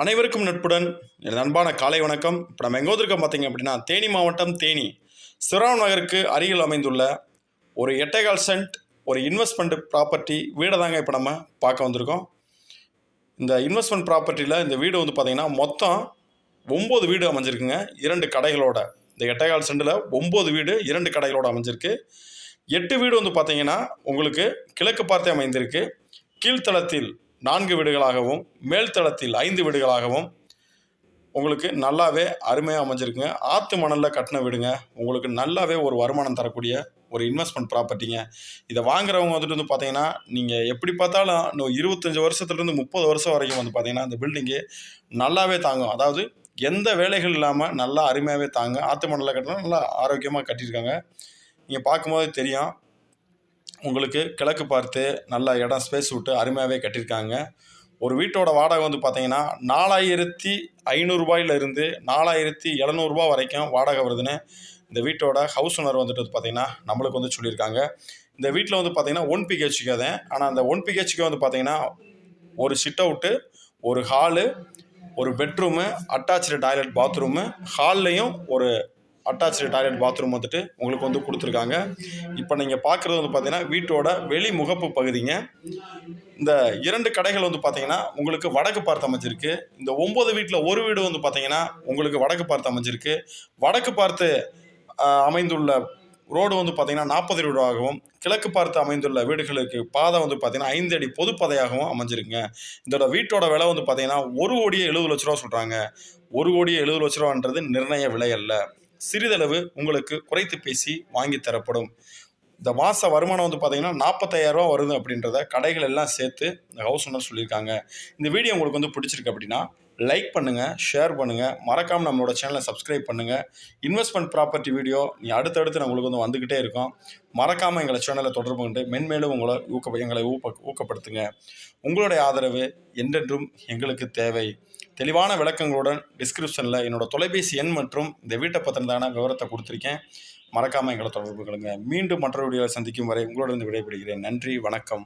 அனைவருக்கும் நட்புடன் எனது அன்பான காலை வணக்கம். இப்போ நம்ம எங்கே வந்திருக்கோம் பார்த்தீங்க அப்படின்னா, தேனி மாவட்டம் தேனி சிவராம் நகருக்கு அருகில் அமைந்துள்ள ஒரு 8.25 சென்ட் ஒரு இன்வெஸ்ட்மெண்ட் ப்ராப்பர்ட்டி வீடை தாங்க இப்போ நம்ம பார்க்க வந்திருக்கோம். இந்த இன்வெஸ்ட்மெண்ட் ப்ராப்பர்ட்டியில் இந்த வீடு வந்து பார்த்திங்கன்னா மொத்தம் 9 வீடு அமைஞ்சிருக்குங்க, 2 கடைகளோட. இந்த 8.25 சென்டில் 9 வீடு 2 கடைகளோடு அமைஞ்சிருக்கு. 8 வீடு வந்து பார்த்திங்கன்னா உங்களுக்கு கிழக்கு பார்த்தே அமைந்திருக்கு. கீழ்த்தளத்தில் 4 வீடுகளாகவும் மேல்தளத்தில் 5 வீடுகளாகவும் உங்களுக்கு நல்லாவே அருமையாக அமைஞ்சிருக்குங்க. ஆற்று மணலில் கட்டின வீடுங்க. உங்களுக்கு நல்லாவே ஒரு வருமானம் தரக்கூடிய ஒரு இன்வெஸ்ட்மெண்ட் ப்ராப்பர்ட்டிங்க. இதை வாங்குறவங்க வந்துட்டு பார்த்தீங்கன்னா, நீங்கள் எப்படி பார்த்தாலும் இன்னும் 25 வருஷத்துலேருந்து 30 வருஷம் வரைக்கும் வந்து பார்த்தீங்கன்னா இந்த பில்டிங்கு நல்லாவே தாங்கும். அதாவது எந்த வேலைகள் இல்லாமல் நல்லா அருமையாகவே தாங்க. ஆற்று மணலில் கட்டினா நல்லா ஆரோக்கியமாக கட்டியிருக்காங்க. நீங்கள் பார்க்கும்போதே தெரியும். உங்களுக்கு கிழக்கு பார்த்து நல்லா இடம் ஸ்பேஸ் விட்டு அருமையாகவே கட்டியிருக்காங்க. ஒரு வீட்டோட வாடகை வந்து பார்த்தீங்கன்னா 4500 4700 வரைக்கும் வாடகை வருதுன்னு இந்த வீட்டோட ஹவுஸ் ஓனர் வந்துட்டு பார்த்தீங்கன்னா நம்மளுக்கு வந்து சொல்லியிருக்காங்க. இந்த வீட்டில் வந்து பார்த்தீங்கன்னா 1 பிஹெச்கே தான். ஆனால் அந்த 1 பிஹெச்கே வந்து பார்த்தீங்கன்னா ஒரு சிட் அவுட்டு, ஒரு ஹாலு, ஒரு பெட்ரூமு, அட்டாச்சு டாய்லெட் பாத்ரூமு, ஹால்லையும் ஒரு அட்டாச்சு டாய்லெட் பாத்ரூம் வந்துட்டு உங்களுக்கு வந்து கொடுத்துருக்காங்க. இப்போ நீங்கள் பார்க்குறது வந்து பார்த்தீங்கன்னா வீட்டோட வெளி முகப்பு பகுதிங்க. இந்த 2 கடைகள் வந்து பார்த்தீங்கன்னா உங்களுக்கு வடக்கு பார்த்து அமைஞ்சிருக்கு. இந்த 9 வீட்டில் ஒரு வீடு வந்து பார்த்தீங்கன்னா உங்களுக்கு வடக்கு பார்த்து அமைஞ்சிருக்கு. வடக்கு பார்த்து அமைந்துள்ள ரோடு வந்து பார்த்தீங்கன்னா 40 ரோடாகவும், கிழக்கு பார்த்து அமைந்துள்ள வீடுகளுக்கு பாதை வந்து பார்த்தீங்கன்னா 5 அடி பொதுப்பாதையாகவும் அமைஞ்சிருக்குங்க. இதோட வீட்டோட விலை வந்து பார்த்தீங்கன்னா 1,70,00,000 சொல்கிறாங்க. 1,70,00,000 நிர்ணய விலை அல்ல. சிறிதளவு உங்களுக்கு குறைத்து பேசி வாங்கி தரப்படும். இந்த மாத வருமானம் வந்து பார்த்தீங்கன்னா 45,000 வருது அப்படின்றத கடைகள் எல்லாம் சேர்த்து இந்த ஹவுஸ் ஓனர் சொல்லியிருக்காங்க. இந்த வீடியோ உங்களுக்கு வந்து பிடிச்சிருக்கு அப்படின்னா லைக் பண்ணுங்கள், ஷேர் பண்ணுங்கள், மறக்காமல் நம்மளோட சேனலை சப்ஸ்கிரைப் பண்ணுங்கள். இன்வெஸ்ட்மெண்ட் ப்ராப்பர்ட்டி வீடியோ அடுத்தடுத்து நம்மளுக்கு வந்து வந்துக்கிட்டே இருக்கும். மறக்காமல் எங்களை சேனலை தொடர்பு கொண்டு மென்மேலும் எங்களை ஊக்கப்படுத்துங்க. உங்களுடைய ஆதரவு என்றென்றும் எங்களுக்கு தேவை. தெளிவான விளக்கங்களுடன் டிஸ்கிரிப்ஷனில் என்னோடய தொலைபேசி எண் மற்றும் இந்த வீட்டை பற்றினதான விவரத்தை கொடுத்துருக்கேன். மறக்காமல் எங்களை தொடர்பு கொள்ளுங்கள். மீண்டும் மற்றொரு வீடியோவில் சந்திக்கும் வரை உங்களுடன் விடைபெறுகிறேன். நன்றி, வணக்கம்.